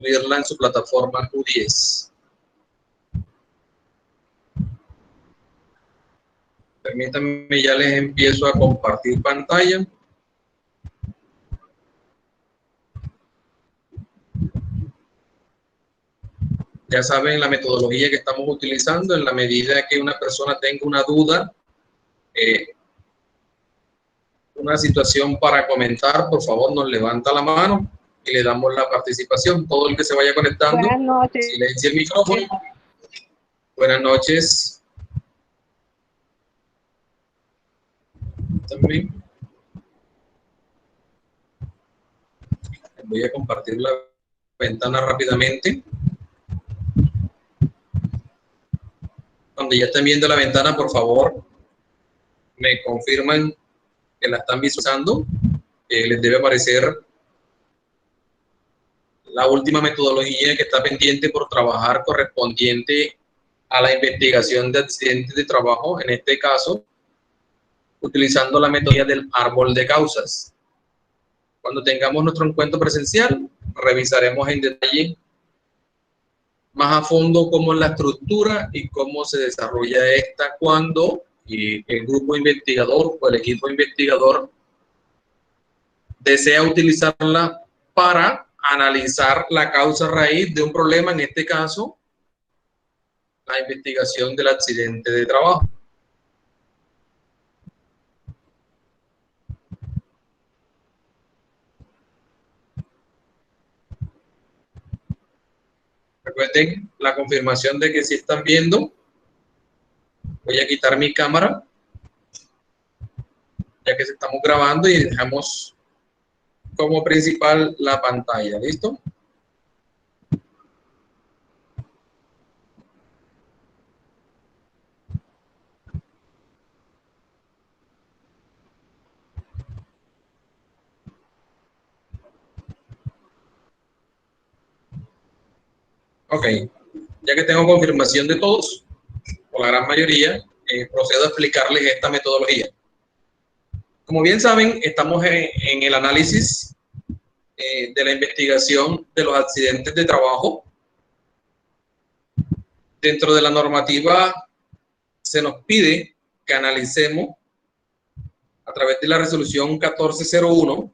subirla en su plataforma Q10. Permítanme, ya les empiezo a compartir pantalla. Ya saben la metodología que estamos utilizando. En la medida que una persona tenga una duda, una situación para comentar, por favor nos levanta la mano y le damos la participación. Todo el que se vaya conectando, buenas noches. Silencia el micrófono. Buenas noches. También voy a compartir la ventana rápidamente. Cuando ya estén viendo la ventana, por favor, me confirman que la están visualizando. Les debe aparecer la última metodología que está pendiente por trabajar, correspondiente a la investigación de accidentes de trabajo, en este caso, utilizando la metodología del árbol de causas. Cuando tengamos nuestro encuentro presencial, revisaremos en detalle más a fondo cómo es la estructura y cómo se desarrolla esta cuando el grupo investigador o el equipo investigador desea utilizarla para analizar la causa raíz de un problema, en este caso, la investigación del accidente de trabajo. Recuerden la confirmación de que si están viendo. Voy a quitar mi cámara, ya que estamos grabando, y dejamos como principal la pantalla. ¿Listo? Ok, ya que tengo confirmación de todos, o la gran mayoría, procedo a explicarles esta metodología. Como bien saben, estamos en el análisis de la investigación de los accidentes de trabajo. Dentro de la normativa se nos pide que analicemos a través de la resolución 1401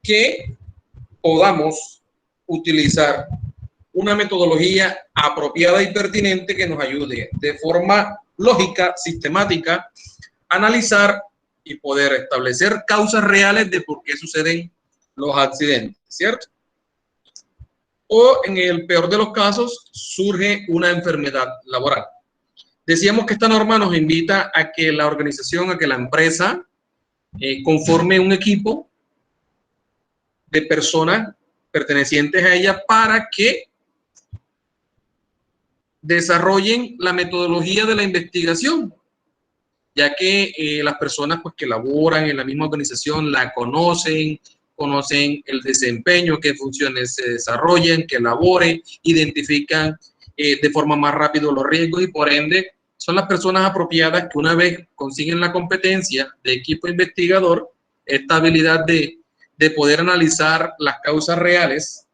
que podamos utilizar una metodología apropiada y pertinente que nos ayude de forma lógica, sistemática, a analizar y poder establecer causas reales de por qué suceden los accidentes, ¿cierto? O en el peor de los casos, surge una enfermedad laboral. Decíamos que esta norma nos invita a que la organización, a que la empresa conforme un equipo de personas pertenecientes a ella para que desarrollen la metodología de la investigación, ya que las personas pues, que laboran en la misma organización la conocen el desempeño, qué funciones se desarrollan, que laboren, identifican de forma más rápida los riesgos y por ende son las personas apropiadas que una vez consiguen la competencia de equipo investigador, esta habilidad de poder analizar las causas reales,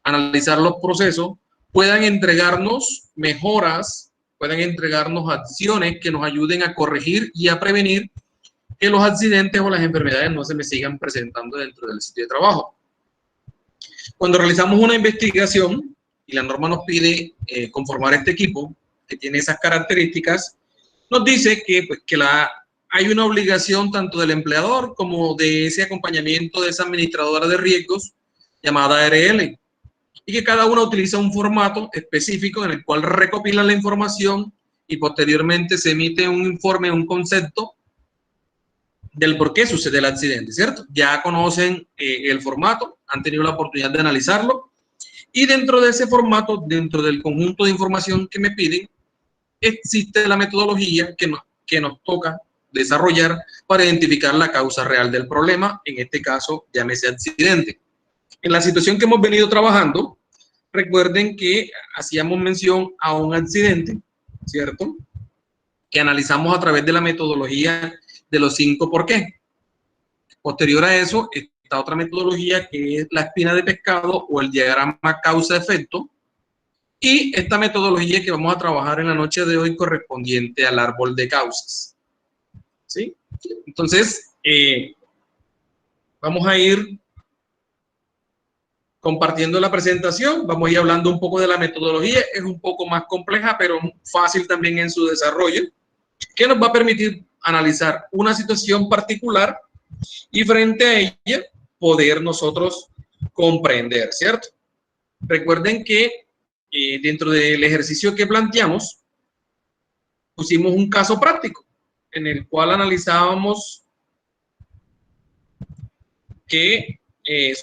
analizar los procesos, puedan entregarnos mejoras, puedan entregarnos acciones que nos ayuden a corregir y a prevenir que los accidentes o las enfermedades no se me sigan presentando dentro del sitio de trabajo. Cuando realizamos una investigación y la norma nos pide conformar este equipo que tiene esas características, nos dice que, pues, hay una obligación tanto del empleador como de ese acompañamiento de esa administradora de riesgos llamada ARL, y que cada uno utiliza un formato específico en el cual recopila la información y posteriormente se emite un informe, un concepto del por qué sucede el accidente, ¿cierto? Ya conocen el formato, han tenido la oportunidad de analizarlo y dentro de ese formato, dentro del conjunto de información que me piden, existe la metodología que nos toca desarrollar para identificar la causa real del problema, en este caso, llámese accidente. En la situación que hemos venido trabajando, recuerden que hacíamos mención a un accidente, ¿cierto? Que analizamos a través de la metodología de los 5 por qué. Posterior a eso, esta otra metodología que es la espina de pescado o el diagrama causa-efecto, y esta metodología que vamos a trabajar en la noche de hoy correspondiente al árbol de causas. ¿Sí? Entonces, vamos a ir compartiendo la presentación, vamos a ir hablando un poco de la metodología, es un poco más compleja, pero fácil también en su desarrollo, que nos va a permitir analizar una situación particular y frente a ella poder nosotros comprender, ¿cierto? Recuerden que dentro del ejercicio que planteamos, pusimos un caso práctico en el cual analizábamos que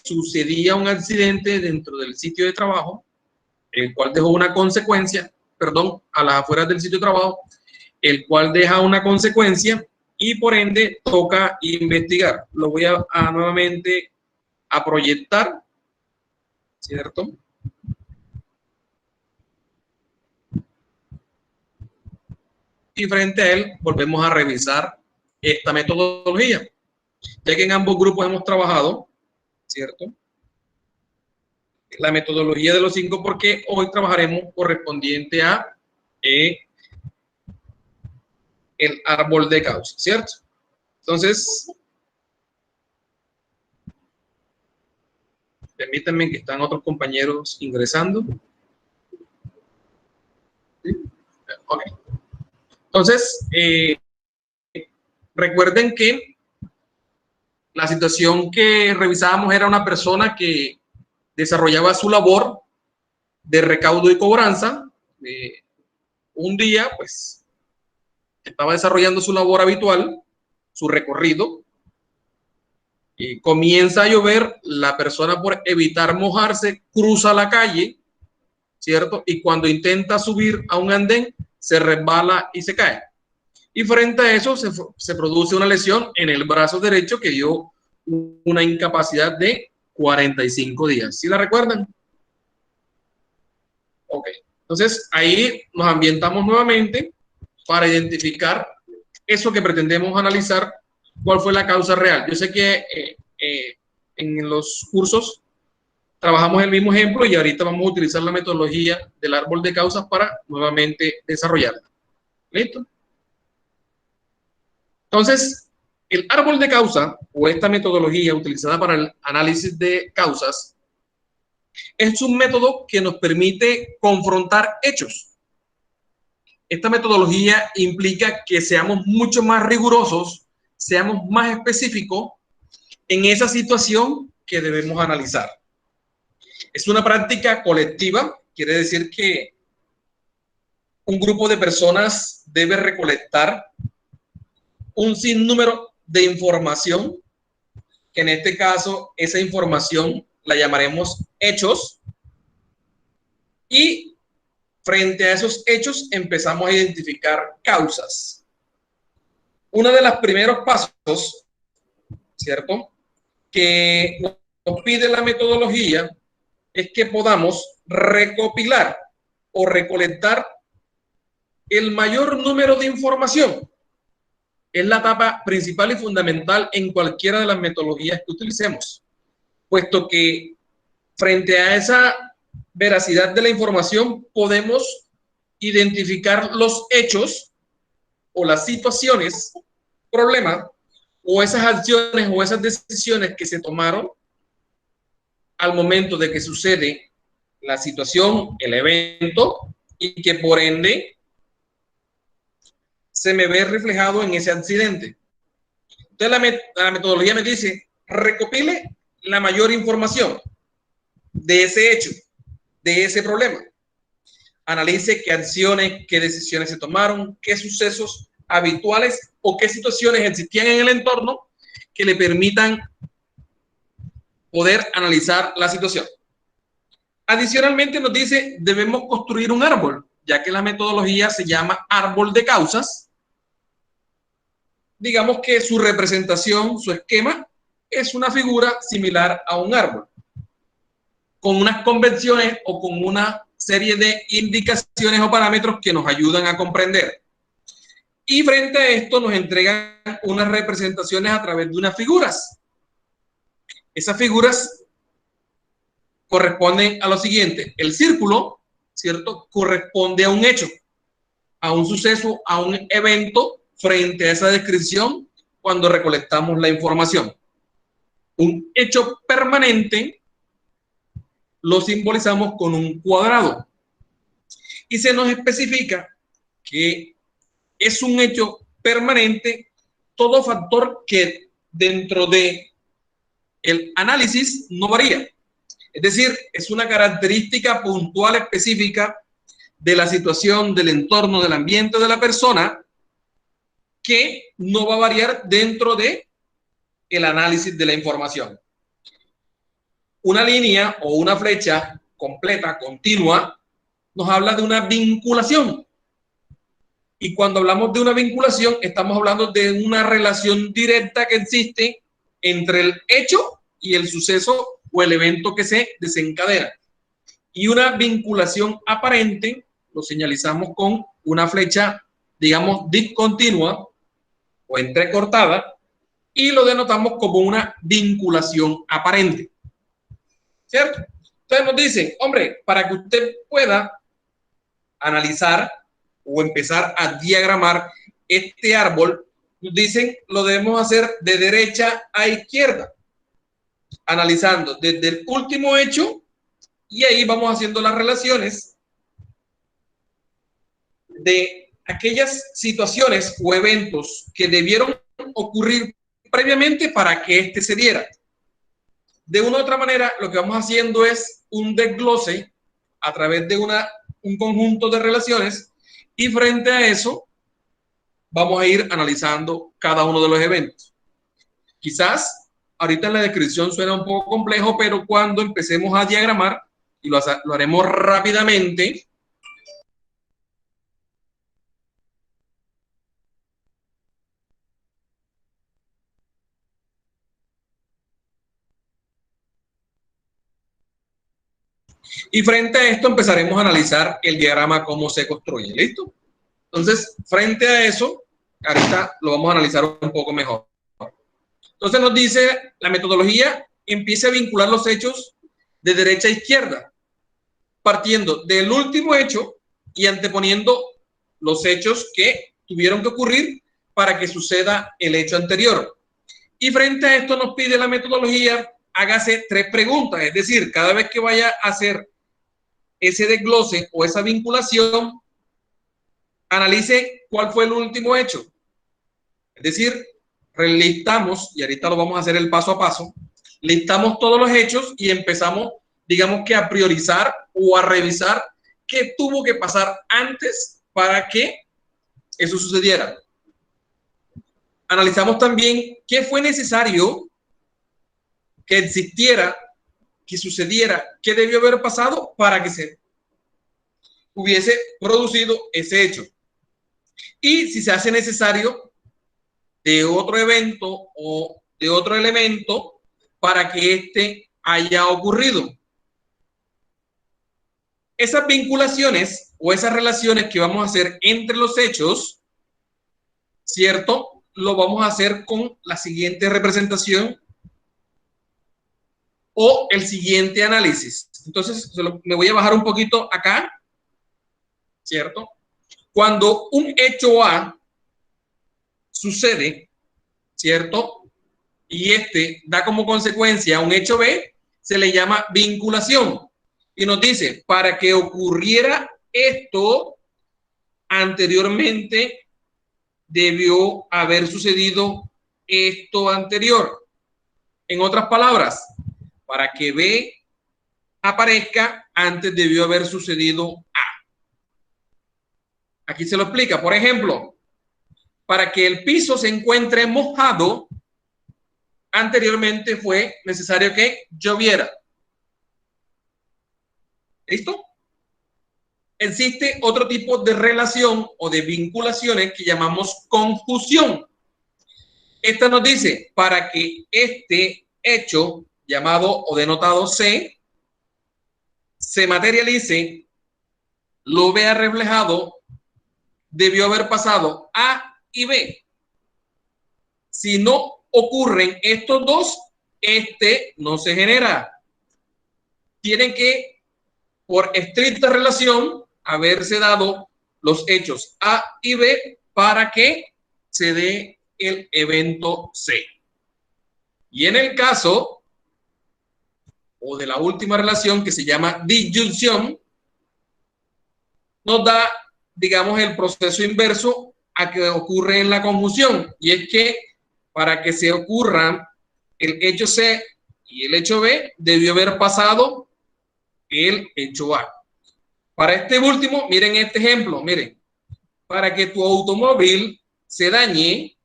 sucedía un accidente dentro del sitio de trabajo, el cual dejó una consecuencia, perdón, a las afueras del sitio de trabajo, el cual deja una consecuencia y por ende toca investigar. Lo voy a nuevamente a proyectar, ¿cierto? Y frente a él volvemos a revisar esta metodología, ya que en ambos grupos hemos trabajado, ¿cierto? La metodología de los 5, porque hoy trabajaremos correspondiente a el árbol de causa, ¿cierto? Entonces, permítanme que están otros compañeros ingresando. ¿Sí? Ok. Entonces, recuerden que la situación que revisábamos era una persona que desarrollaba su labor de recaudo y cobranza. Un día, pues, estaba desarrollando su labor habitual, su recorrido, y comienza a llover, la persona por evitar mojarse cruza la calle, ¿cierto? Y cuando intenta subir a un andén, se resbala y se cae. Y frente a eso se produce una lesión en el brazo derecho que dio una incapacidad de 45 días. ¿Sí la recuerdan? Ok. Entonces, ahí nos ambientamos nuevamente para identificar eso que pretendemos analizar, cuál fue la causa real. Yo sé que en los cursos trabajamos el mismo ejemplo y ahorita vamos a utilizar la metodología del árbol de causas para nuevamente desarrollarla. ¿Listo? Entonces, el árbol de causa o esta metodología utilizada para el análisis de causas es un método que nos permite confrontar hechos. Esta metodología implica que seamos mucho más rigurosos, seamos más específicos en esa situación que debemos analizar. Es una práctica colectiva, quiere decir que un grupo de personas debe recolectar un sinnúmero de información, que en este caso esa información la llamaremos hechos, y frente a esos hechos empezamos a identificar causas. Uno de los primeros pasos, ¿cierto?, que nos pide la metodología es que podamos recopilar o recolectar el mayor número de información. Es la etapa principal y fundamental en cualquiera de las metodologías que utilicemos, puesto que frente a esa veracidad de la información podemos identificar los hechos o las situaciones, problemas, o esas acciones o esas decisiones que se tomaron al momento de que sucede la situación, el evento, y que por ende se me ve reflejado en ese accidente. Entonces la metodología me dice, recopile la mayor información de ese hecho, de ese problema. Analice qué acciones, qué decisiones se tomaron, qué sucesos habituales o qué situaciones existían en el entorno que le permitan poder analizar la situación. Adicionalmente nos dice, debemos construir un árbol, ya que la metodología se llama árbol de causas. Digamos que su representación, su esquema, es una figura similar a un árbol, con unas convenciones o con una serie de indicaciones o parámetros que nos ayudan a comprender. Y frente a esto nos entregan unas representaciones a través de unas figuras. Esas figuras corresponden a lo siguiente. El círculo, ¿cierto?, corresponde a un hecho, a un suceso, a un evento frente a esa descripción cuando recolectamos la información. Un hecho permanente lo simbolizamos con un cuadrado y se nos especifica que es un hecho permanente todo factor que dentro de el análisis no varía. Es decir, es una característica puntual específica de la situación, del entorno, del ambiente de la persona que no va a variar dentro de el análisis de la información. Una línea o una flecha completa, continua, nos habla de una vinculación. Y cuando hablamos de una vinculación, estamos hablando de una relación directa que existe entre el hecho y el suceso o el evento que se desencadena. Y una vinculación aparente lo señalizamos con una flecha, digamos, discontinua o entrecortada, y lo denotamos como una vinculación aparente. ¿Cierto? Entonces nos dicen, hombre, para que usted pueda analizar o empezar a diagramar este árbol, nos dicen, lo debemos hacer de derecha a izquierda, analizando desde el último hecho, y ahí vamos haciendo las relaciones de aquellas situaciones o eventos que debieron ocurrir previamente para que este se diera. De una u otra manera, lo que vamos haciendo es un desglose a través de un conjunto de relaciones, y frente a eso vamos a ir analizando cada uno de los eventos. Quizás ahorita en la descripción suena un poco complejo, pero cuando empecemos a diagramar, y lo haremos rápidamente, y frente a esto empezaremos a analizar el diagrama, cómo se construye. ¿Listo? Entonces, frente a eso, ahorita lo vamos a analizar un poco mejor. Entonces nos dice, la metodología empieza a vincular los hechos de derecha a izquierda, partiendo del último hecho y anteponiendo los hechos que tuvieron que ocurrir para que suceda el hecho anterior. Y frente a esto nos pide la metodología, hágase 3 preguntas, es decir, cada vez que vaya a hacer ese desglose o esa vinculación, analice cuál fue el último hecho. Es decir, relistamos, y ahorita lo vamos a hacer el paso a paso, listamos todos los hechos y empezamos, digamos que a priorizar o a revisar qué tuvo que pasar antes para que eso sucediera. Analizamos también qué fue necesario que existiera, que sucediera, qué debió haber pasado para que se hubiese producido ese hecho. Y si se hace necesario de otro evento o de otro elemento para que éste haya ocurrido. Esas vinculaciones o esas relaciones que vamos a hacer entre los hechos, ¿cierto? Lo vamos a hacer con la siguiente representación o el siguiente análisis. Entonces, me voy a bajar un poquito acá, ¿cierto? Cuando un hecho A sucede, ¿cierto? Y este da como consecuencia un hecho B, se le llama vinculación. Y nos dice, para que ocurriera esto, anteriormente debió haber sucedido esto anterior. En otras palabras, para que B aparezca, antes debió haber sucedido A. Aquí se lo explica. Por ejemplo, para que el piso se encuentre mojado, anteriormente fue necesario que lloviera. ¿Listo? Existe otro tipo de relación o de vinculaciones que llamamos conjunción. Esta nos dice, para que este hecho llamado o denotado C se materialice, lo vea reflejado, debió haber pasado A y B. Si no ocurren estos dos, este no se genera. Tienen que, por estricta relación, haberse dado los hechos A y B para que se dé el evento C. Y en el caso, o de la última relación que se llama disyunción, nos da, digamos, el proceso inverso a que ocurre en la conjunción. Y es que para que se ocurra el hecho C y el hecho B, debió haber pasado el hecho A. Para este último, miren este ejemplo, miren. Para que tu automóvil se dañe,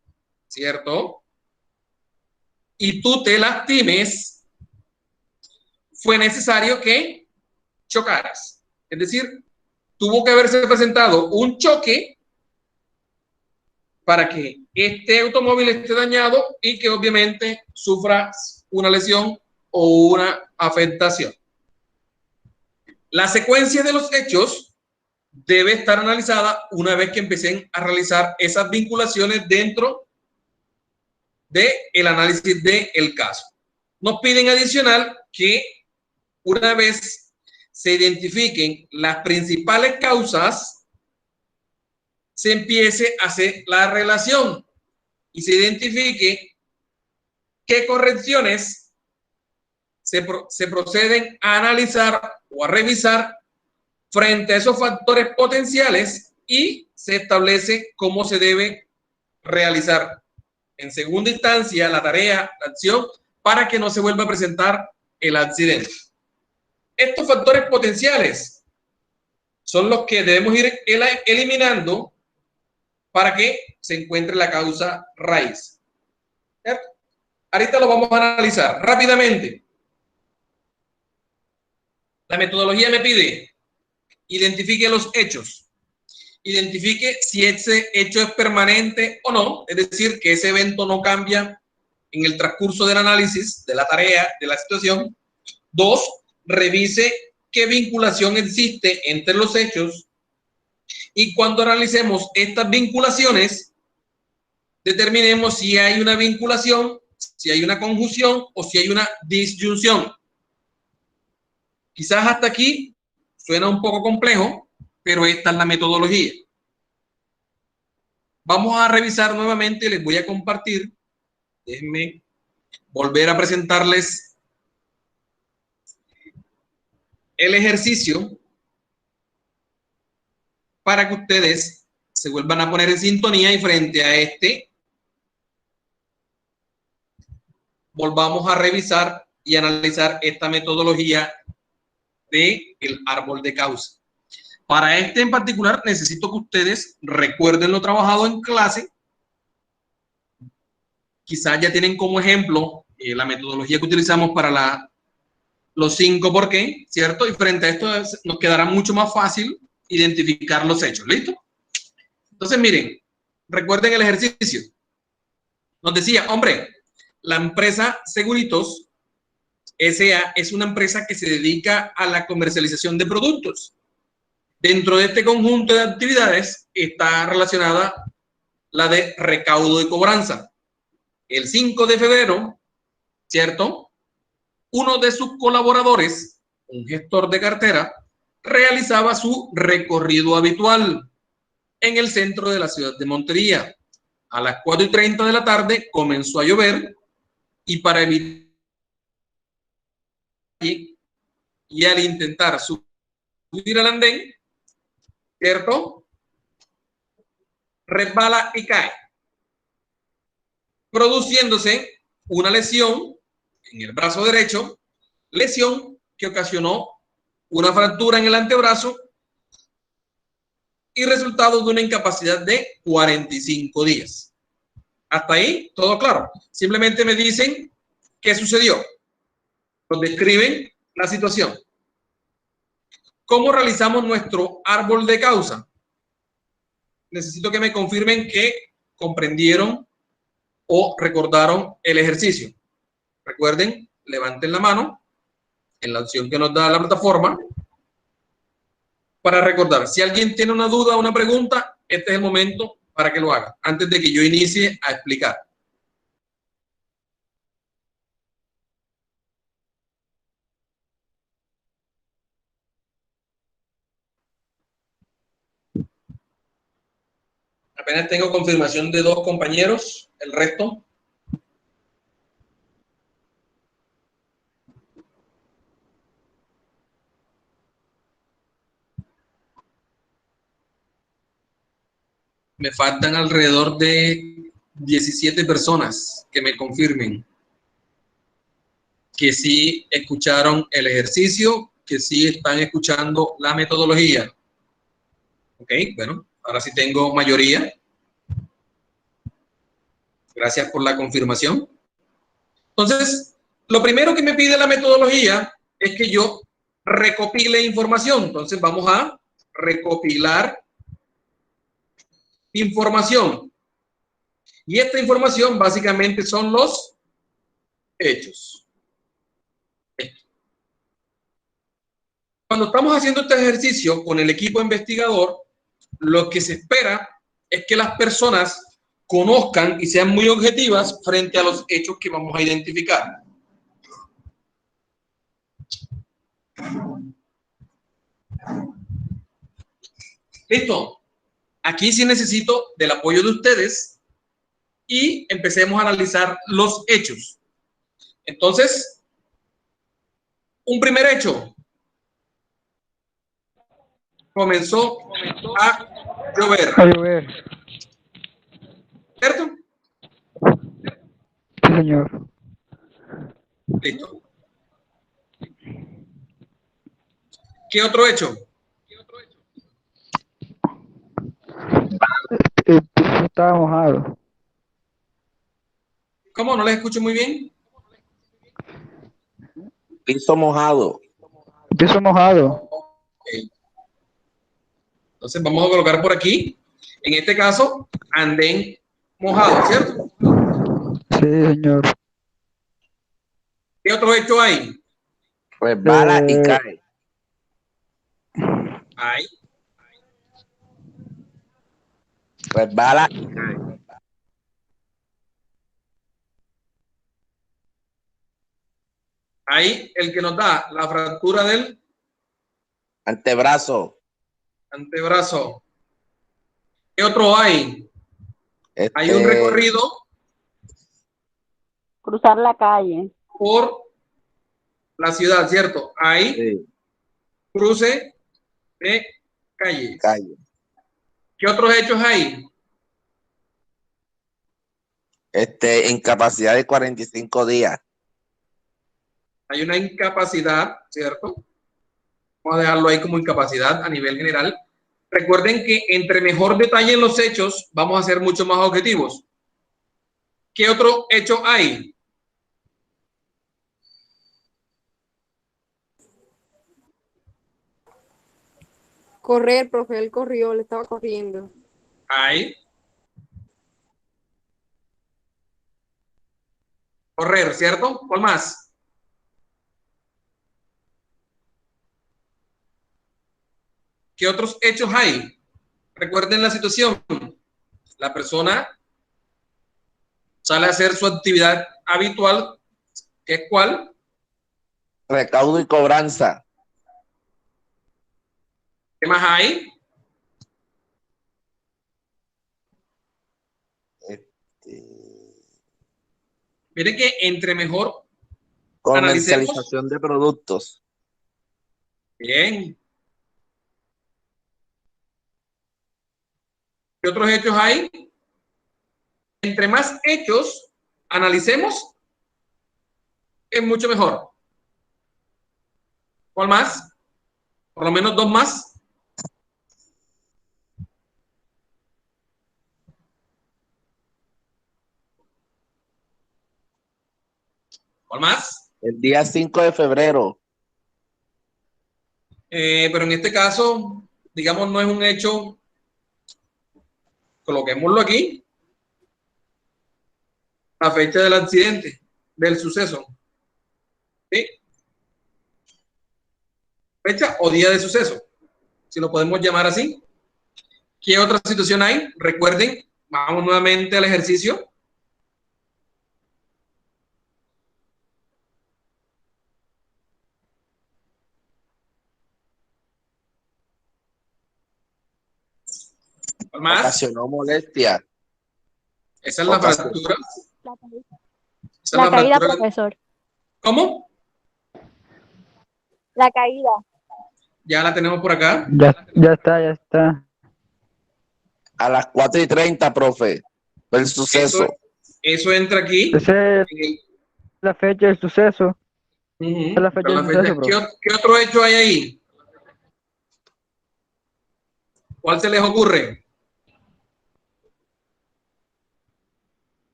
¿cierto? Y tú te lastimes, fue necesario que chocaras. Es decir, tuvo que haberse presentado un choque para que este automóvil esté dañado y que obviamente sufra una lesión o una afectación. La secuencia de los hechos debe estar analizada una vez que empecen a realizar esas vinculaciones dentro del análisis del caso. Nos piden adicional que una vez se identifiquen las principales causas, se empiece a hacer la relación y se identifique qué correcciones se proceden a analizar o a revisar frente a esos factores potenciales y se establece cómo se debe realizar en segunda instancia la tarea, la acción, para que no se vuelva a presentar el accidente. Estos factores potenciales son los que debemos ir eliminando para que se encuentre la causa raíz. ¿Cierto? Ahorita lo vamos a analizar rápidamente. La metodología me pide identifique los hechos, identifique si ese hecho es permanente o no, es decir, que ese evento no cambia en el transcurso del análisis, de la tarea, de la situación. 2, revise qué vinculación existe entre los hechos y cuando analicemos estas vinculaciones, determinemos si hay una vinculación, si hay una conjunción o si hay una disyunción. Quizás hasta aquí suena un poco complejo, pero esta es la metodología. Vamos a revisar nuevamente, les voy a compartir. Déjenme volver a presentarles el ejercicio para que ustedes se vuelvan a poner en sintonía y frente a este volvamos a revisar y analizar esta metodología del árbol de causa. Para este en particular necesito que ustedes recuerden lo trabajado en clase. Quizás ya tienen como ejemplo la metodología que utilizamos para los 5 por qué, ¿cierto? Y frente a esto nos quedará mucho más fácil identificar los hechos. ¿Listo? Entonces, miren, recuerden el ejercicio. Nos decía, hombre, la empresa Seguritos S.A. es una empresa que se dedica a la comercialización de productos. Dentro de este conjunto de actividades está relacionada la de recaudo y cobranza. El 5 de febrero, ¿cierto? Uno de sus colaboradores, un gestor de cartera, realizaba su recorrido habitual en el centro de la ciudad de Montería. A las 4:30 de la tarde comenzó a llover y para evitar y al intentar subir al andén, ¿cierto? Resbala y cae, produciéndose una lesión en el brazo derecho, lesión que ocasionó una fractura en el antebrazo y resultado de una incapacidad de 45 días. Hasta ahí, todo claro. Simplemente me dicen qué sucedió. Nos describen la situación. ¿Cómo realizamos nuestro árbol de causa? Necesito que me confirmen que comprendieron o recordaron el ejercicio. Recuerden, levanten la mano en la opción que nos da la plataforma para recordar. Si alguien tiene una duda o una pregunta, este es el momento para que lo haga, antes de que yo inicie a explicar. Apenas tengo confirmación de 2 compañeros, el resto. Me faltan alrededor de 17 personas que me confirmen que sí escucharon el ejercicio, que sí están escuchando la metodología. Ok, bueno, ahora sí tengo mayoría. Gracias por la confirmación. Entonces, lo primero que me pide la metodología es que yo recopile información. Entonces, vamos a recopilar información. Y esta información básicamente son los hechos. Cuando estamos haciendo este ejercicio con el equipo investigador, lo que se espera es que las personas conozcan y sean muy objetivas frente a los hechos que vamos a identificar. Listo. Aquí sí necesito del apoyo de ustedes y empecemos a analizar los hechos. Entonces, un primer hecho. Comenzó a llover. A llover. ¿Cierto? Sí, señor. Listo. ¿Qué otro hecho? El piso estaba mojado. ¿Cómo? ¿No les escucho muy bien? Piso mojado. El piso mojado. Okay. Entonces vamos a colocar por aquí, en este caso, andén mojado, ¿cierto? Sí, señor. ¿Qué otro hecho hay? Resbala y cae. Hay. Resbala y cae. Hay el que nos da la fractura del Antebrazo. antebrazo. ¿Qué otro hay? Hay un recorrido Cruzar la calle. por la ciudad, ¿cierto? Hay Sí, cruce de calles. calle. ¿Qué otros hechos hay? Incapacidad de 45 días. Hay una incapacidad, ¿cierto? Vamos a dejarlo ahí como incapacidad a nivel general. Recuerden que entre mejor detallen los hechos, vamos a ser mucho más objetivos. ¿Qué otro hecho hay? Correr, profe, él corrió, le estaba corriendo. Hay correr, ¿cierto? ¿Cuál más? ¿Qué otros hechos hay? Recuerden la situación. La persona sale a hacer su actividad habitual, ¿qué es cuál? Recaudo y cobranza. ¿Qué más hay? Miren que entre mejor analicemos. Comercialización de productos. Bien. ¿Qué otros hechos hay? Entre más hechos analicemos, es mucho mejor. ¿Cuál más? Por lo menos 2 más. ¿Cuál más? El día 5 de febrero. Pero en este caso, digamos, no es un hecho, coloquémoslo aquí, la fecha del accidente, del suceso. ¿Sí? Fecha o día de suceso, si lo podemos llamar así. ¿Qué otra situación hay? Recuerden, vamos nuevamente al ejercicio. Más. Ocasionó molestia. Esa es la Ocasionó. fractura. La caída, Esa es la caída, fractura. profesor. ¿Cómo? La caída. Ya la tenemos por acá. Ya está, ya está. A las 4:30, profe. El suceso. Eso entra aquí. Esa es En el- la fecha del suceso. Ujú, Esa es la fecha con la del fecha. suceso, profe. ¿Qué otro hecho hay ahí? ¿Cuál se les ocurre?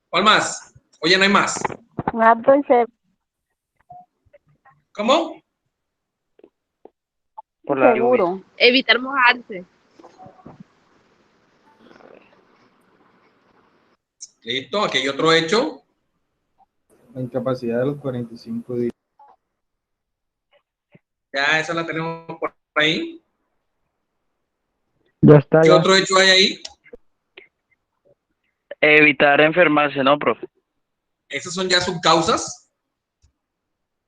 ¿Cuál más? Oye, no hay más. Un acto ¿Cómo? Por la seguro. Evitar mojarse. Listo, aquí hay otro hecho. La incapacidad de los 45 días. Ya esa la tenemos por ahí. Ya está, ¿Qué ya. otro hecho hay ahí? Evitar enfermarse, ¿no, profe? Esas son ya subcausas.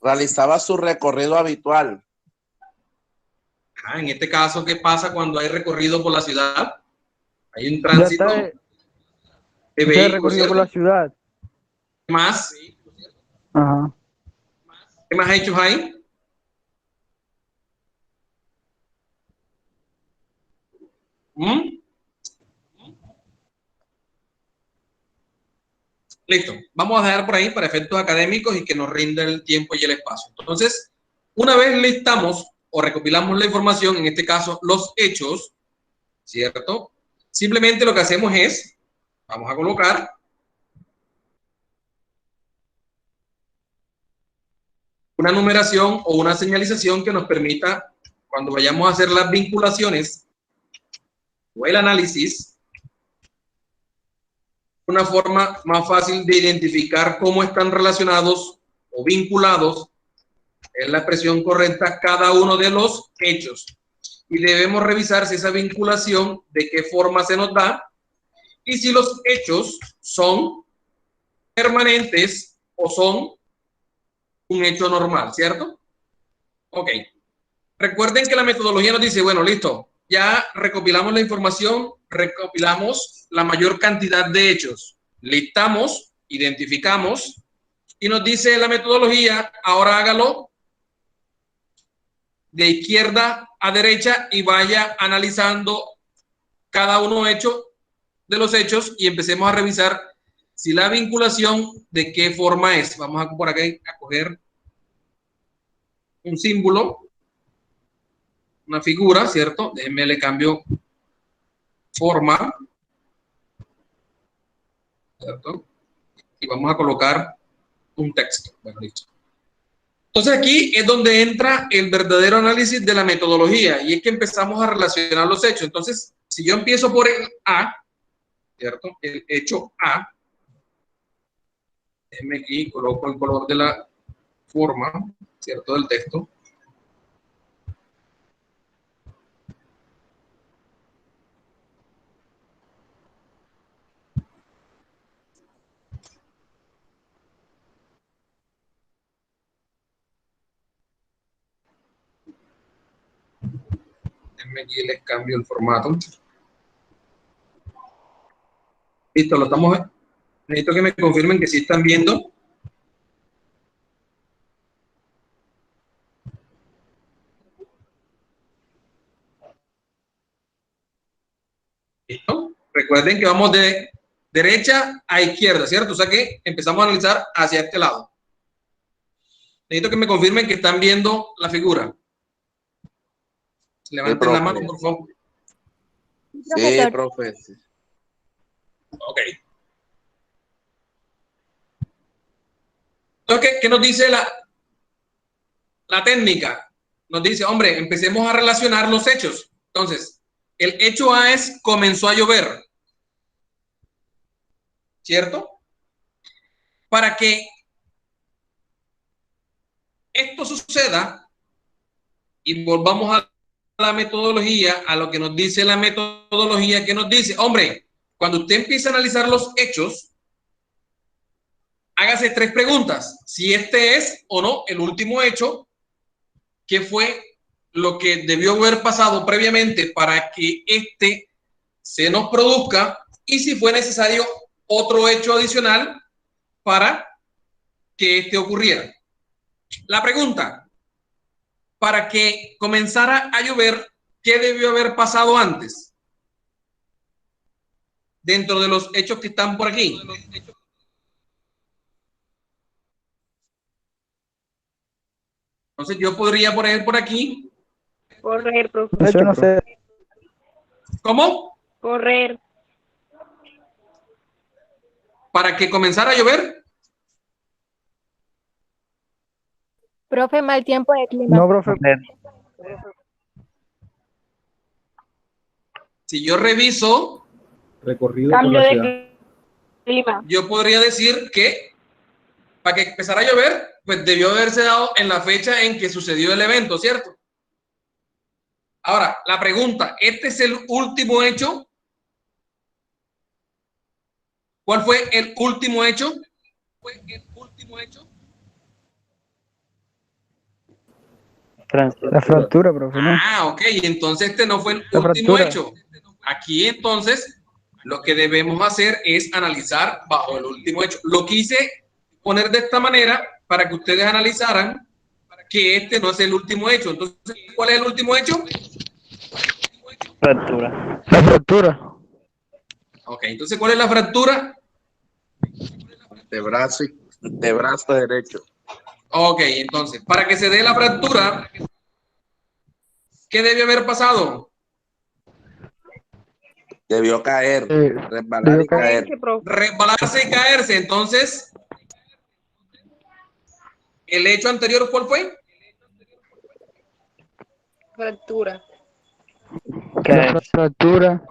Realizaba su recorrido habitual. En este caso, ¿qué pasa cuando hay recorrido por la ciudad? Hay un Ya tránsito está. de Ese vehículos, recorrido por la ¿cierto? ciudad. ¿Qué más? Ajá. ¿Qué más hechos hay? ¿Mm? Listo. Vamos a dejar por ahí para efectos académicos y que nos rinda el tiempo y el espacio. Entonces, una vez listamos o recopilamos la información, en este caso los hechos, ¿cierto? Simplemente lo que hacemos es, vamos a colocar una numeración o una señalización que nos permita, cuando vayamos a hacer las vinculaciones o el análisis, una forma más fácil de identificar cómo están relacionados o vinculados, es la expresión correcta, cada uno de los hechos. Y debemos revisar si esa vinculación, de qué forma se nos da, y si los hechos son permanentes o son un hecho normal, ¿cierto? Ok. Recuerden que la metodología nos dice, bueno, listo, ya recopilamos la información, recopilamos la mayor cantidad de hechos, listamos, identificamos, y nos dice la metodología, ahora hágalo de izquierda a derecha y vaya analizando cada uno de los hechos y empecemos a revisar si la vinculación de qué forma es. Vamos a por acá a coger un símbolo, una figura, ¿cierto? Déjenme le cambio forma, ¿cierto? Y vamos a colocar un texto. Bueno, listo. Entonces aquí es donde entra el verdadero análisis de la metodología y es que empezamos a relacionar los hechos. Entonces, si yo empiezo por el A, ¿cierto? El hecho A, déjenme aquí, coloco el color de la forma, ¿cierto? Del texto. Déjenme aquí, les cambio el formato. Listo, lo estamos. Necesito que me confirmen que sí están viendo. ¿Listo? Recuerden que vamos de derecha a izquierda, ¿cierto? O sea que empezamos a analizar hacia este lado. Necesito que me confirmen que están viendo la figura. Levanten la mano, por favor. Sí, profe. Ok. Entonces, ¿qué nos dice la técnica? Nos dice, hombre, empecemos a relacionar los hechos. Entonces, el hecho A es comenzó a llover. ¿Cierto? Para que esto suceda y volvamos a la metodología, a lo que nos dice la metodología, que nos dice, hombre, cuando usted empieza a analizar los hechos, hágase 3 preguntas. Si este es o no el último hecho, ¿qué fue lo que debió haber pasado previamente para que este se nos produzca? Y si fue necesario otro hecho adicional para que este ocurriera. La pregunta, para que comenzara a llover, ¿qué debió haber pasado antes? Dentro de los hechos que están por aquí. Entonces yo podría poner por aquí. Correr, profe. Eso no sé. ¿Cómo? Correr. Para que comenzara a llover. Profe, mal tiempo de clima. No, profe. Si yo reviso, Recorrido por Cambio la de ciudad. clima. yo podría decir que para que empezara a llover, pues debió haberse dado en la fecha en que sucedió el evento, ¿cierto? Ahora, la pregunta, ¿este es el último hecho? ¿Cuál fue el último hecho? La fractura, profe, ¿no? Ah, ok, entonces este no fue el La último fractura. hecho. Aquí entonces lo que debemos hacer es analizar bajo el último hecho. Lo quise poner de esta manera para que ustedes analizaran que este no es el último hecho. Entonces, ¿cuál es el último hecho? Fractura. La fractura. Ok, entonces, ¿cuál es la fractura? De brazo derecho. Ok, entonces, para que se dé la fractura, ¿qué debe haber pasado? Debió caer, resbalar debió y caer. Resbalarse y caerse. Entonces, ¿el hecho anterior cuál fue? Fractura. La Caerse. fractura.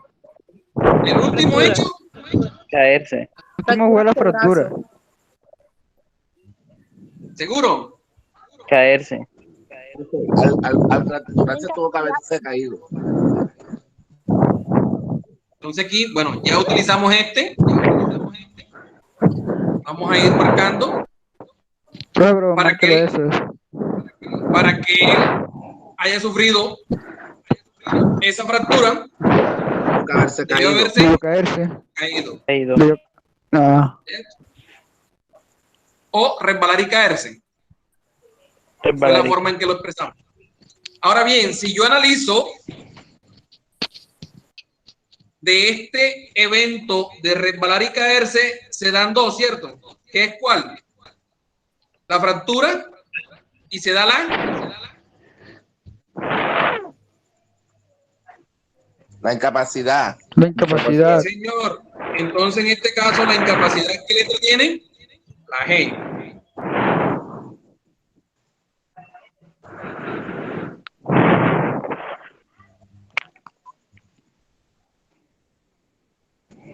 El último hecho. Caerse. El último fue la fractura. ¿Seguro? Caerse. Al fracturarse tuvo que haberse caído. Entonces aquí, bueno, ya utilizamos este. Vamos a ir marcando Profe, pero para márquelo que, eso. para que él haya sufrido esa fractura. Tuvo que haberse Debió caído. haberse Debió caerse. caído. Caído. Debió... Ah, O resbalar y caerse. Fue la Resbalar y- forma en que lo expresamos. Ahora bien, si yo analizo de este evento de resbalar y caerse, se dan dos, ¿cierto? ¿Qué es cuál? La fractura y se da La incapacidad. la incapacidad. Sí, señor. Entonces, en este caso, la incapacidad, ¿qué letra tiene? La G.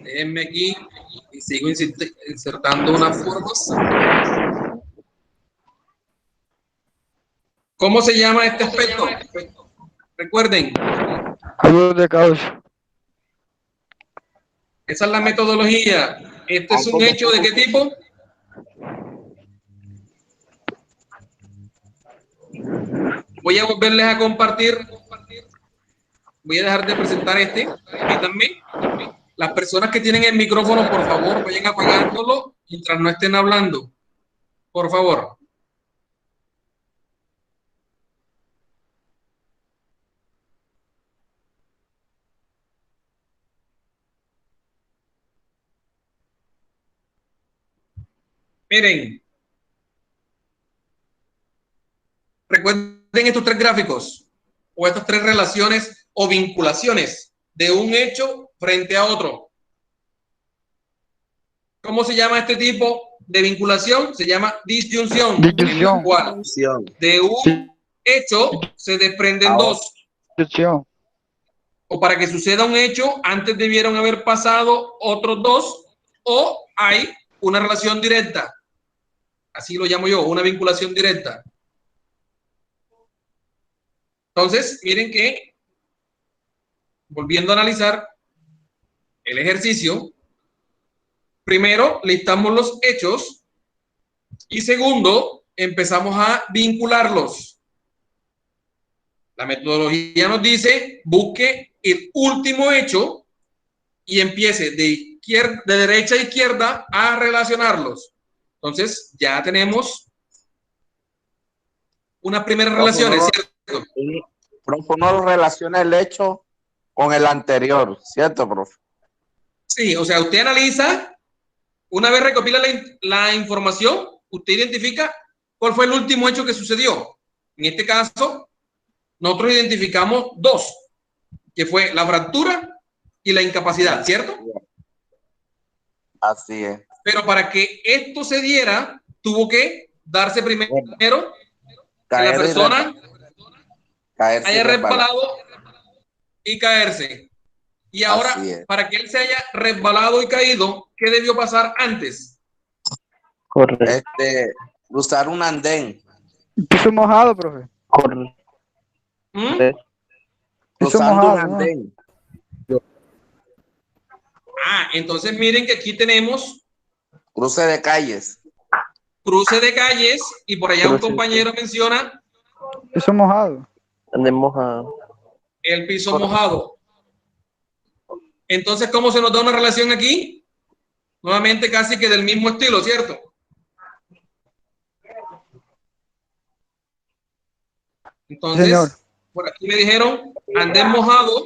Déjenme aquí y sigo insertando unas formas. ¿Cómo se llama este aspecto? Recuerden, Abuso de causa. esa es la metodología. Este es un hecho ¿de qué tipo? Voy a volverles a compartir. Voy a dejar de presentar este. Permítanme. Las personas que tienen el micrófono, por favor, vayan apagándolo mientras no estén hablando. Por favor. Miren. Recuerden estos 3 gráficos o estas 3 relaciones o vinculaciones de un hecho frente a otro. ¿Cómo se llama este tipo de vinculación? Se llama disyunción. Disyunción. En la cual de un hecho se desprenden dos. Disyunción. O para que suceda un hecho, antes debieron haber pasado otros dos, o hay una relación directa. Así lo llamo yo, una vinculación directa. Entonces, miren que, volviendo a analizar el ejercicio, primero listamos los hechos Y segundo, empezamos a vincularlos. La metodología nos dice, busque el último hecho y empiece de derecha a izquierda a relacionarlos. Entonces, ya tenemos unas primeras Profe, relaciones, ¿cierto? profe, uno lo relaciona el hecho con el anterior, ¿cierto, profe? Sí, o sea, usted analiza, una vez recopila la información, usted identifica cuál fue el último hecho que sucedió. En este caso, nosotros identificamos dos, que fue la fractura y la incapacidad, ¿cierto? Así es. Pero para que esto se diera, tuvo que darse primero que la Caer y persona caerse y haya resbalar. resbalado y caerse. Y ahora, Así es. para que él se haya resbalado y caído, ¿qué debió pasar antes? Correcto. Cruzar un andén. Piso mojado, profe. Correcto. ¿Mm? Piso Cruzando un mojado, ¿no? andén. Entonces miren que aquí tenemos Cruce de calles. cruce de calles y por allá un Cruce. compañero menciona Piso mojado. Andén mojado. el piso mojado. Entonces, ¿cómo se nos da una relación aquí? Nuevamente casi que del mismo estilo, ¿cierto? Entonces, Señor. por aquí me dijeron andén mojado.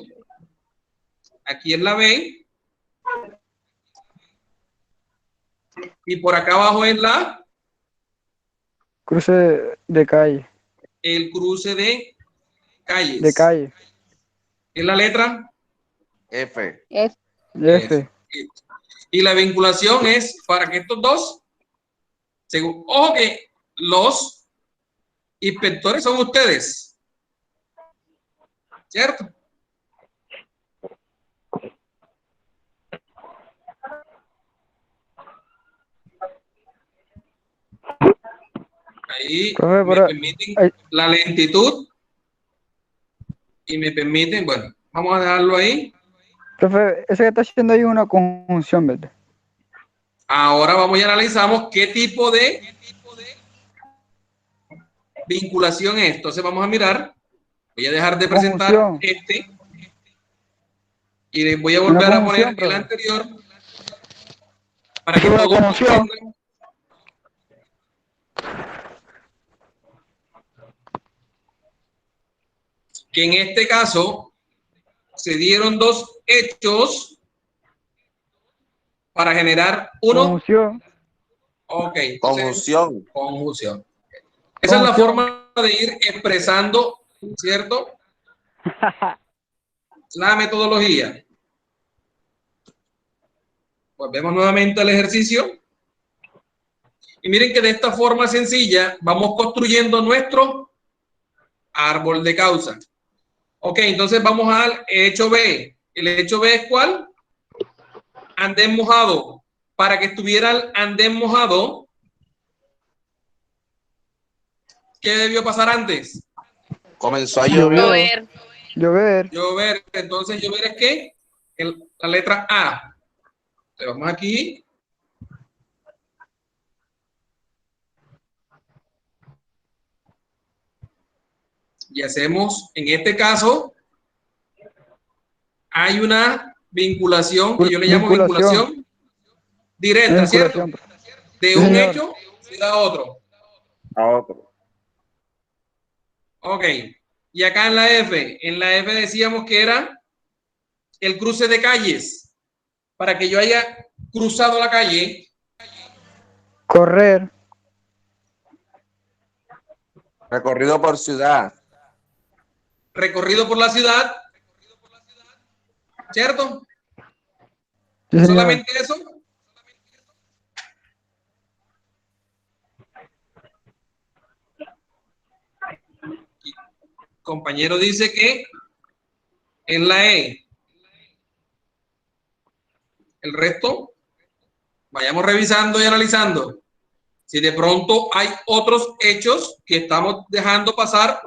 Aquí es la B. Y por acá abajo es Cruce de calle. el cruce de calles. De calle. ¿Es la letra? F. F. Y la vinculación es para que estos dos, ojo que los inspectores son ustedes, ¿cierto? Ahí Profe, me pero permiten ahí- la lentitud y me permiten, bueno, vamos a dejarlo ahí. profe, ese que está haciendo ahí es una conjunción, ¿verdad? Ahora vamos y analizamos qué tipo de vinculación es. Entonces vamos a mirar, voy a dejar de presentar Conjunción. y les voy a Una volver a poner conjunción, el profe. anterior para Es que una todos conjunción. comprendan. Que en este caso se dieron dos hechos para generar uno. Conjunción. Ok, entonces, Conjunción. conjunción. Esa es la Conjunción. forma de ir expresando, ¿cierto? La metodología. Pues vemos nuevamente el ejercicio. Y miren que de esta forma sencilla vamos construyendo nuestro árbol de causa. Ok, entonces vamos al hecho B. ¿El hecho B es cuál? Andén mojado. Para que estuviera el andén mojado, ¿qué debió pasar antes? Comenzó a Llover. llover. Llover. Llover. Entonces, llover es ¿qué? La letra A. Le vamos aquí. Y hacemos, en este caso, hay una vinculación que yo le llamo vinculación directa, ¿cierto? Vinculación. De Sí, un señor. hecho se da otro. A otro. Ok. Y acá en la F decíamos que era el cruce de calles. Para que yo haya cruzado la calle, Correr. Recorrido por ciudad. recorrido por la ciudad, ¿cierto? Sí, señor. Solamente eso. Y compañero dice que en la E. El resto, vayamos revisando y analizando. Si de pronto hay otros hechos que estamos dejando pasar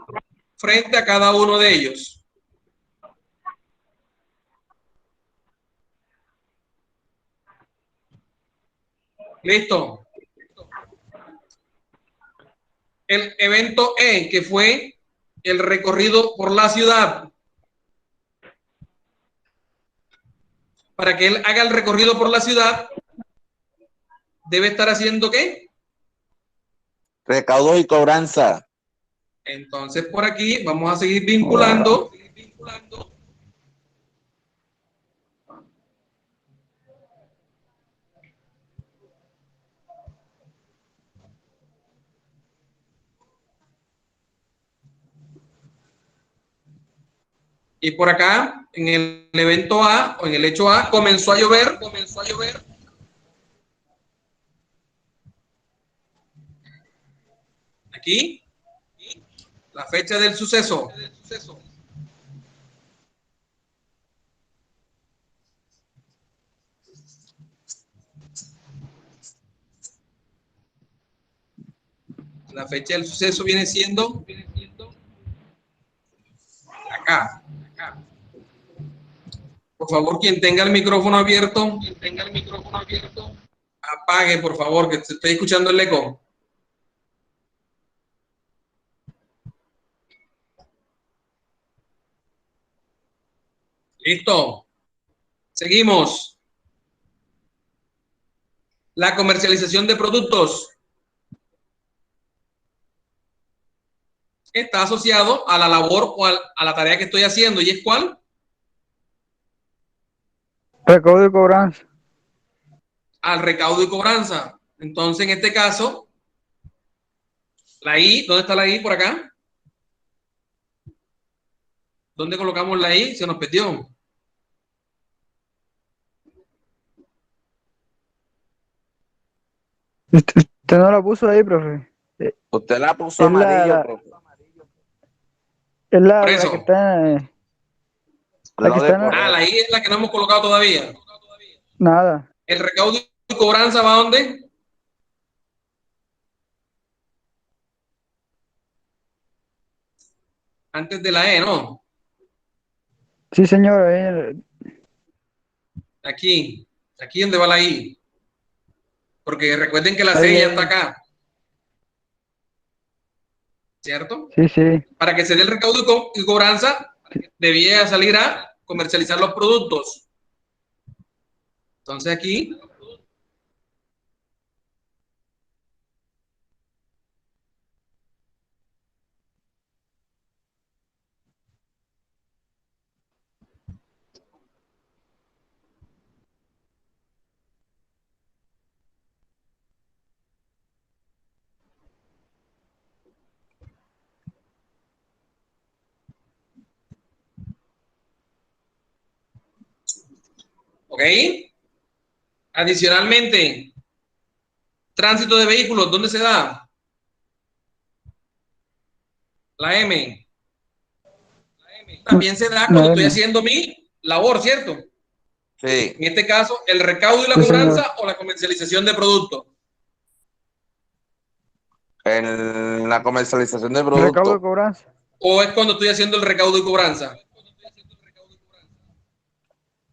frente a cada uno de ellos. Listo. el evento E, que fue el recorrido por la ciudad. Para que él haga el recorrido por la ciudad, debe estar haciendo ¿qué? Recaudo y cobranza. Entonces, por aquí vamos a seguir vinculando. Y por acá, en el evento A, o en el hecho A, comenzó a llover. Aquí, la fecha del suceso. La fecha del suceso viene siendo acá. Por favor, quien tenga el micrófono abierto, apague, por favor, que estoy escuchando el eco. Listo. Seguimos. La comercialización de productos está asociado a la labor o a la tarea que estoy haciendo. ¿Y es cuál? Recaudo y cobranza. Al recaudo y cobranza. Entonces, en este caso, la I, ¿dónde está la I por acá? ¿Dónde colocamos la I? Se nos perdió. Usted no la puso ahí, profe. Usted la puso Es la- amarillo, la- profe. Es Por la eso. que está Lo que de está en por- La I es la que no hemos colocado todavía. nada. El recaudo y cobranza va a ¿dónde? Antes de la E, ¿no? Sí, señor. Ahí, Aquí donde va la I. Porque recuerden que la Ahí, C ya ahí. está acá. ¿Cierto? sí, sí. Para que se dé el recaudo y cobranza, debía salir a comercializar los productos. Entonces aquí, ¿ok? Adicionalmente, tránsito de vehículos, ¿dónde se da? La M. También se da cuando estoy haciendo mi labor, ¿cierto? Sí. En este caso, el recaudo y la Sí, cobranza señor. o la comercialización de productos. En la comercialización de Recaudo y productos. cobranza. O es cuando estoy haciendo el recaudo y cobranza.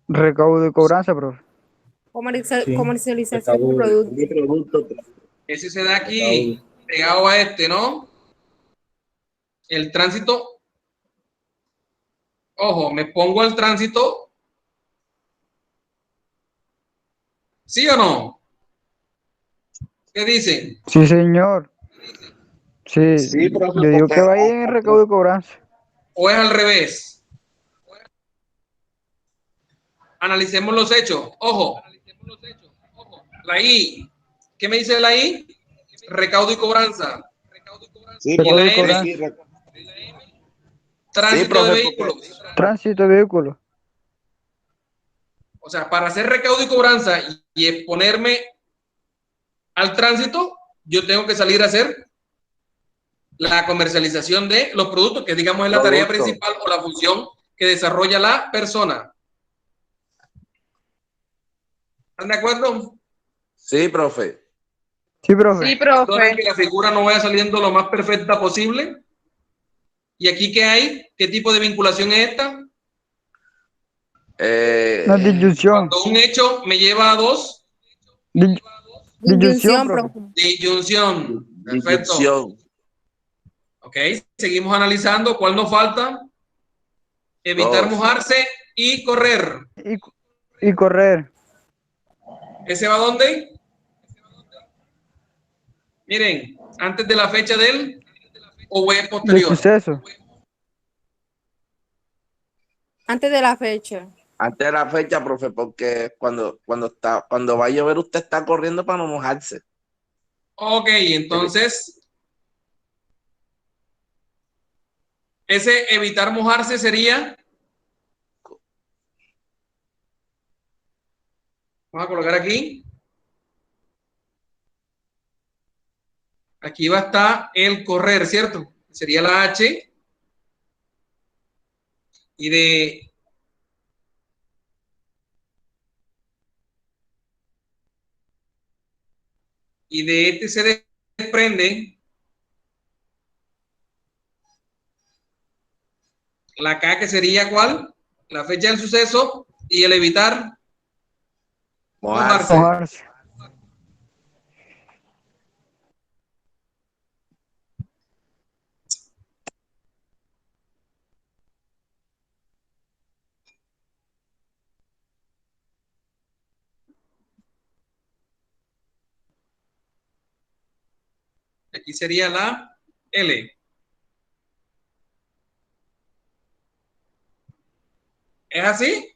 Recaudo y cobranza, profe. Sí. Comercialización de productos. Ese se da aquí, pegado a este, ¿no? El tránsito. Ojo, me pongo el tránsito. ¿Sí o no? ¿Qué dicen? Sí, señor. Sí, Sí, profe, yo digo porque que va ahí en recaudo y cobranza. ¿O es al revés? Analicemos los hechos. Ojo. La I. ¿Qué me dice la I? Recaudo y cobranza. sí, ¿Y la Recaudo y M? cobranza. Tránsito de profe, vehículos. Tránsito de vehículos. O sea, para hacer recaudo y cobranza y exponerme al tránsito, yo tengo que salir a hacer la comercialización de los productos, que digamos es la tarea Producto. principal o la función que desarrolla la persona. ¿Están de acuerdo? Sí, profe. Sí, profe. Sí, Perdonen profe. que la figura no vaya saliendo lo más perfecta posible. ¿Y aquí qué hay? ¿Qué tipo de vinculación es esta? Una disyunción. Cuando un hecho me lleva a dos, Disyunción, Disyunción, profe. profe. disyunción. Perfecto. Disyunción. Ok, seguimos analizando. ¿Cuál nos falta? Evitar Dos. mojarse y correr. Y correr. ¿Ese va dónde? Miren, antes de la fecha del o es De posterior. suceso. Antes de la fecha. Antes de la fecha, profe, porque cuando va a llover usted está corriendo para no mojarse. Ok, entonces, ese evitar mojarse sería, vamos a colocar aquí. Aquí va a estar el correr, ¿cierto? Sería la H. Y de este se desprende la K, que sería ¿cuál? La fecha del suceso y el evitar Mojarse. Mojarse. Aquí sería la L. ¿Es así?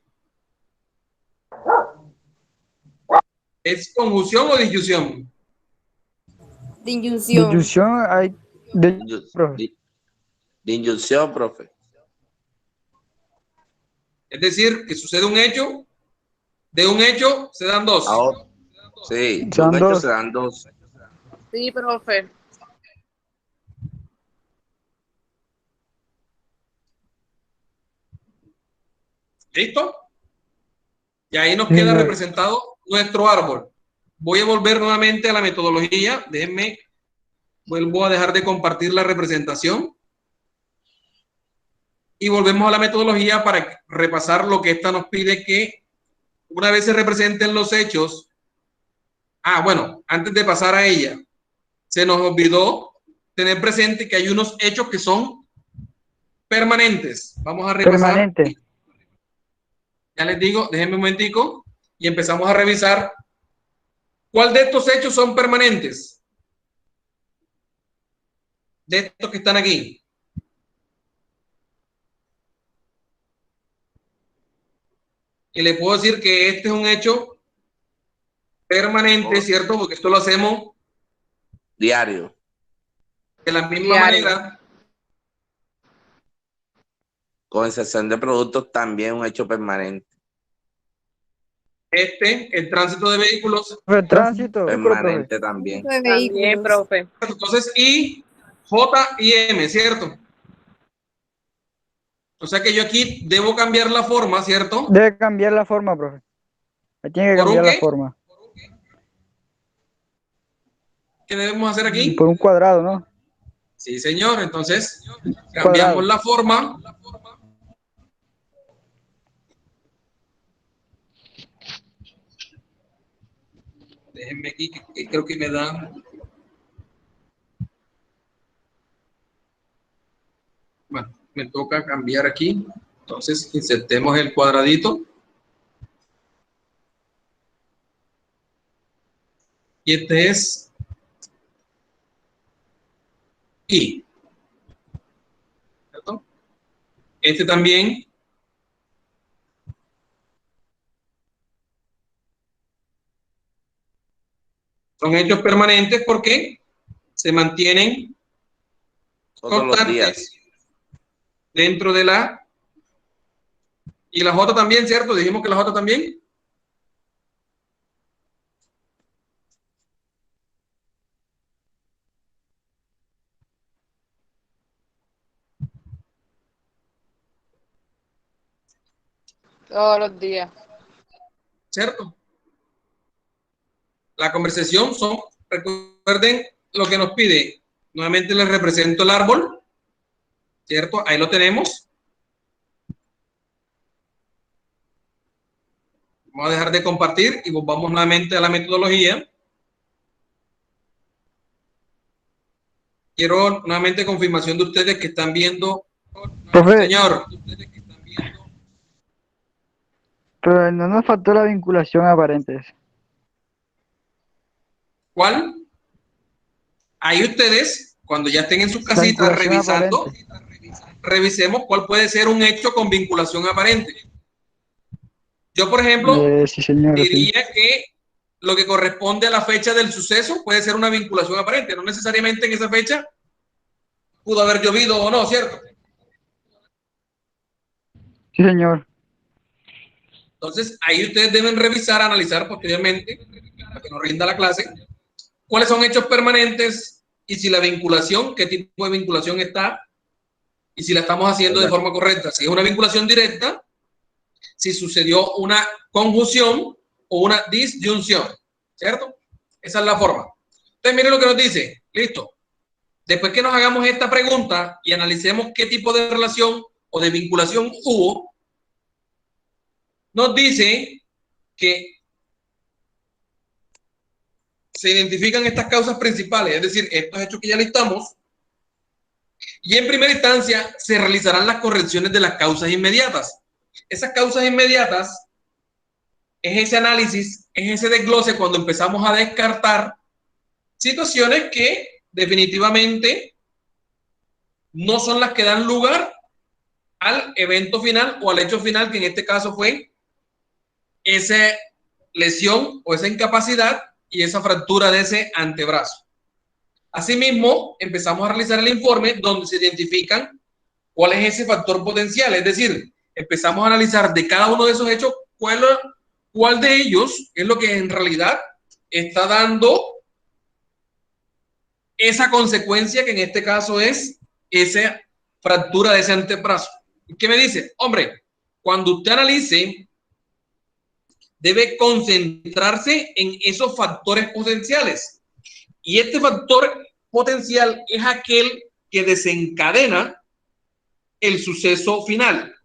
¿Es conjunción o disyunción? Disyunción. Disyunción hay. Profe. De inyunción, profe. Es decir, que sucede un hecho, de un hecho se dan dos. Ahora, sí, de Son un hecho dos. se dan dos. Sí, profe. ¿Listo? Y ahí nos Sí, queda señor. representado nuestro árbol. Voy a volver nuevamente a la metodología. Déjenme, vuelvo a dejar de compartir la representación. Y volvemos a la metodología para repasar lo que esta nos pide, que una vez se representen los hechos. Bueno, antes de pasar a ella, se nos olvidó tener presente que hay unos hechos que son permanentes. Vamos a repasar. Permanente. Ya les digo, déjenme un momentico y empezamos a revisar cuál de estos hechos son permanentes. De estos que están aquí. Y le puedo decir que este es un hecho permanente, ¿cierto? Porque esto lo hacemos Diario. de la misma Diario. manera. Con excepción de productos, también un hecho permanente. El tránsito de vehículos. El tránsito. Vehículo, profe. Permanente también. De También, vehículos. profe. Entonces, I, J y M, ¿cierto? O sea que yo aquí debo cambiar la forma, ¿cierto? Debe cambiar la forma, profe. Ahí tiene que ¿Por un cambiar la qué? forma. ¿Qué debemos hacer aquí? Por un cuadrado, ¿no? Sí, señor. Entonces, Cuadrado. cambiamos la forma. Déjenme aquí, que creo que me da. Bueno, me toca cambiar aquí. Entonces, insertemos el cuadradito. Y este es I. ¿Cierto? Este también. Son hechos permanentes porque se mantienen Todos los días. constantes dentro de la. Y la J también, ¿cierto? Dijimos que la J también. Todos los días. ¿Cierto? La conversación son, recuerden lo que nos pide. Nuevamente les represento el árbol, ¿cierto? Ahí lo tenemos. Vamos a dejar de compartir y volvamos nuevamente a la metodología. Quiero nuevamente confirmación de ustedes que están viendo. Profe, Señor, pero no nos faltó la vinculación aparente. ¿cuál? Ahí ustedes, cuando ya estén en sus La casitas vinculación revisando, aparente. revisemos cuál puede ser un hecho con vinculación aparente. Yo, por ejemplo, Sí, señor, sí. diría que lo que corresponde a la fecha del suceso puede ser una vinculación aparente. No necesariamente en esa fecha pudo haber llovido o no, ¿cierto? Sí, señor. Entonces, ahí ustedes deben revisar, analizar posteriormente, para que nos rinda la clase, cuáles son hechos permanentes y si la vinculación, qué tipo de vinculación está y si la estamos haciendo de forma correcta. Si es una vinculación directa, si sucedió una conjunción o una disyunción, ¿cierto? Esa es la forma. Entonces, miren lo que nos dice. Listo. Después que nos hagamos esta pregunta y analicemos qué tipo de relación o de vinculación hubo, nos dice que se identifican estas causas principales, es decir, estos hechos que ya listamos, y en primera instancia se realizarán las correcciones de las causas inmediatas. Esas causas inmediatas es ese análisis, es ese desglose cuando empezamos a descartar situaciones que definitivamente no son las que dan lugar al evento final o al hecho final, que en este caso fue esa lesión o esa incapacidad y esa fractura de ese antebrazo. Asimismo, empezamos a realizar el informe donde se identifican cuál es ese factor potencial, es decir, empezamos a analizar de cada uno de esos hechos cuál de ellos es lo que en realidad está dando esa consecuencia que en este caso es esa fractura de ese antebrazo. ¿Qué me dice? Hombre, cuando usted analice, debe concentrarse en esos factores potenciales. Y este factor potencial es aquel que desencadena el suceso final.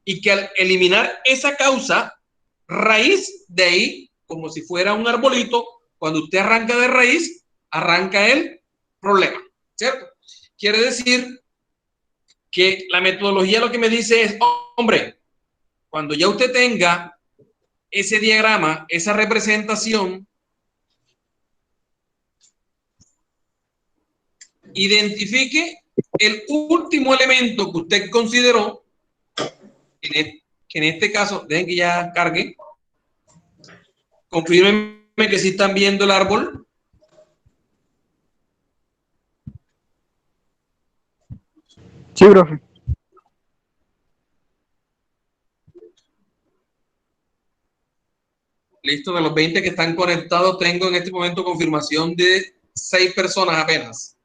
Y que al eliminar esa causa raíz de ahí, como si fuera un arbolito, cuando usted arranca de raíz, arranca el problema, ¿cierto? Quiere decir que la metodología lo que me dice es, hombre, cuando ya usted tenga ese diagrama, esa representación, identifique el último elemento que usted consideró, que en este caso, dejen que ya cargue, confírmenme que sí están viendo el árbol. Sí, profe. Listo, de los 20 que están conectados, tengo en este momento confirmación de 6 personas apenas.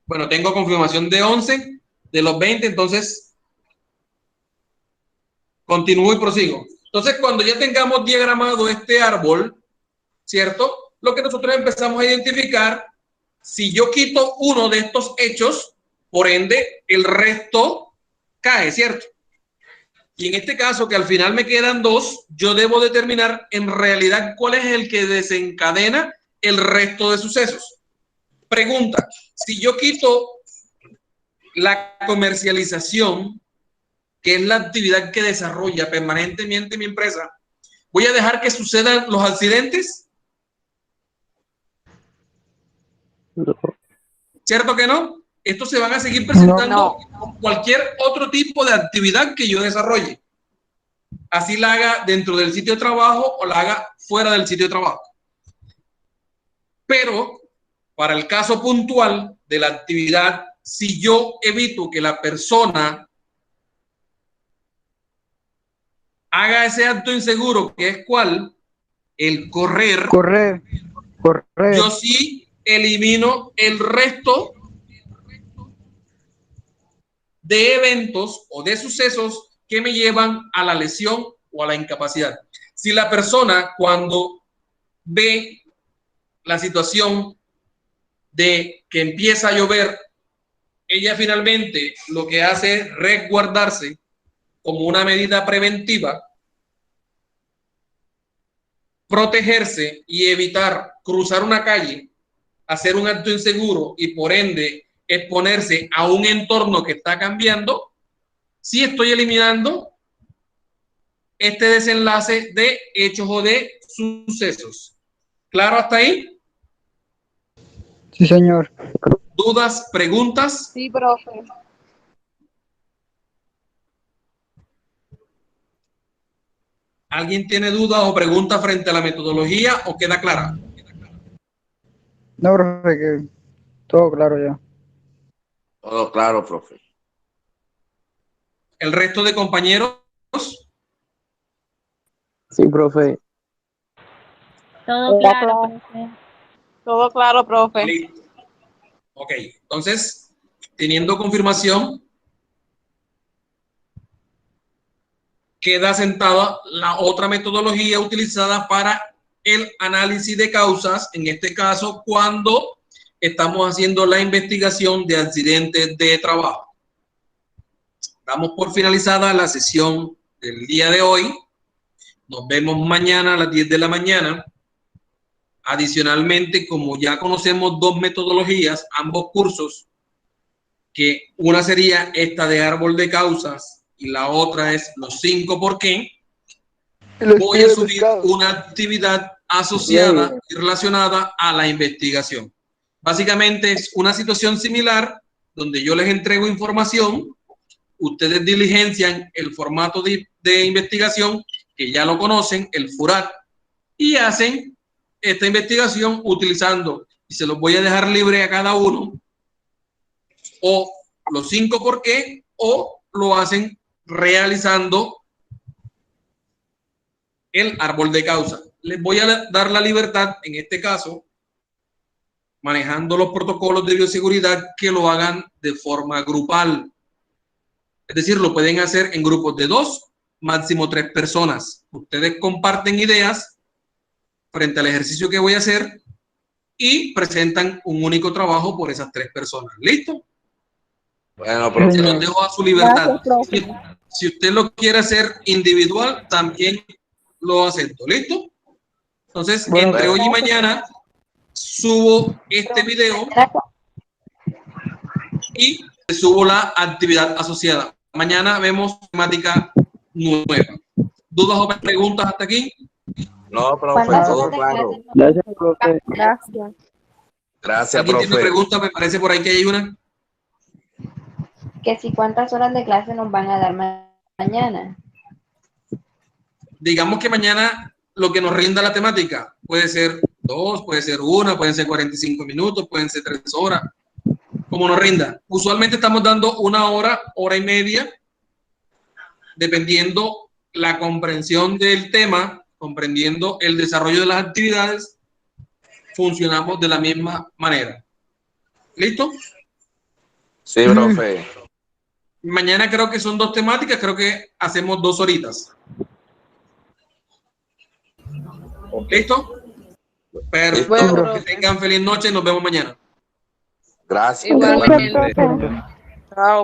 Bueno, tengo confirmación de 11 de los 20, entonces continúo y prosigo. Entonces, cuando ya tengamos diagramado este árbol, ¿cierto? Lo que nosotros empezamos a identificar, si yo quito uno de estos hechos, por ende, el resto cae, ¿cierto? Y en este caso, que al final me quedan 2, yo debo determinar en realidad cuál es el que desencadena el resto de sucesos. Pregunta, si yo quito la comercialización, que es la actividad que desarrolla permanentemente mi empresa, ¿voy a dejar que sucedan los accidentes? No. ¿Cierto que no? Estos se van a seguir presentando No. con cualquier otro tipo de actividad que yo desarrolle. Así la haga dentro del sitio de trabajo o la haga fuera del sitio de trabajo. Pero para el caso puntual de la actividad, si yo evito que la persona haga ese acto inseguro, que es ¿cuál? El correr. Correr. Yo sí elimino el resto de eventos o de sucesos que me llevan a la lesión o a la incapacidad. Si la persona, cuando ve la situación de que empieza a llover, ella finalmente lo que hace es resguardarse como una medida preventiva, protegerse y evitar cruzar una calle, hacer un acto inseguro y por ende exponerse a un entorno que está cambiando, sí estoy eliminando este desenlace de hechos o de sucesos. ¿Claro hasta ahí? Sí, señor. ¿Dudas, preguntas? Sí, profe. ¿Alguien tiene dudas o preguntas frente a la metodología o queda clara? No, profe, que todo claro ya. Todo claro, profe. ¿El resto de compañeros? Sí, profe. Todo claro, profe. Todo claro, profe. Listo. Ok, entonces, teniendo confirmación, queda sentada la otra metodología utilizada para el análisis de causas, en este caso, cuando estamos haciendo la investigación de accidentes de trabajo. Damos por finalizada la sesión del día de hoy. Nos vemos mañana a las 10 de la mañana. Adicionalmente, como ya conocemos dos metodologías, ambos cursos, que una sería esta de árbol de causas y la otra es los 5 por qué, voy a subir una actividad asociada y relacionada a la investigación. Básicamente es una situación similar donde yo les entrego información, ustedes diligencian el formato de investigación, que ya lo conocen, el FURAT, y hacen esta investigación utilizando, y se los voy a dejar libre a cada uno, o los 5 por qué, o lo hacen realizando el árbol de causa. Les voy a dar la libertad, en este caso, manejando los protocolos de bioseguridad, que lo hagan de forma grupal. Es decir, lo pueden hacer en grupos de 2, máximo 3 personas. Ustedes comparten ideas frente al ejercicio que voy a hacer y presentan un único trabajo por esas 3 personas. ¿Listo? Bueno, Se profe. los dejo a su libertad. Gracias, profe. Si usted lo quiere hacer individual, también lo acepto. ¿Listo? Entonces, Bueno, entre hoy y mañana subo este video y subo la actividad asociada. Mañana vemos temática nueva. ¿Dudas o preguntas hasta aquí? No, profe, ¿Cuántas todo horas de claro. clase nos Gracias, profe. Gracias. Gracias, ¿Alguien tiene profe. preguntas? Me parece por ahí que hay una. que si cuántas horas de clase nos van a dar mañana? Digamos que mañana lo que nos rinda la temática puede ser 2, puede ser 1, pueden ser 45 minutos, pueden ser 3 horas, como nos rinda. Usualmente estamos dando 1 hora, hora y media, dependiendo la comprensión del tema, comprendiendo el desarrollo de las actividades, funcionamos de la misma manera. ¿Listo? Sí, profe. Mañana creo que son 2 temáticas, creo que hacemos 2 horitas. ¿Listo? Perfecto. Bueno, Que tengan feliz noche y nos vemos mañana. Gracias. igualmente. Igualmente. Chao.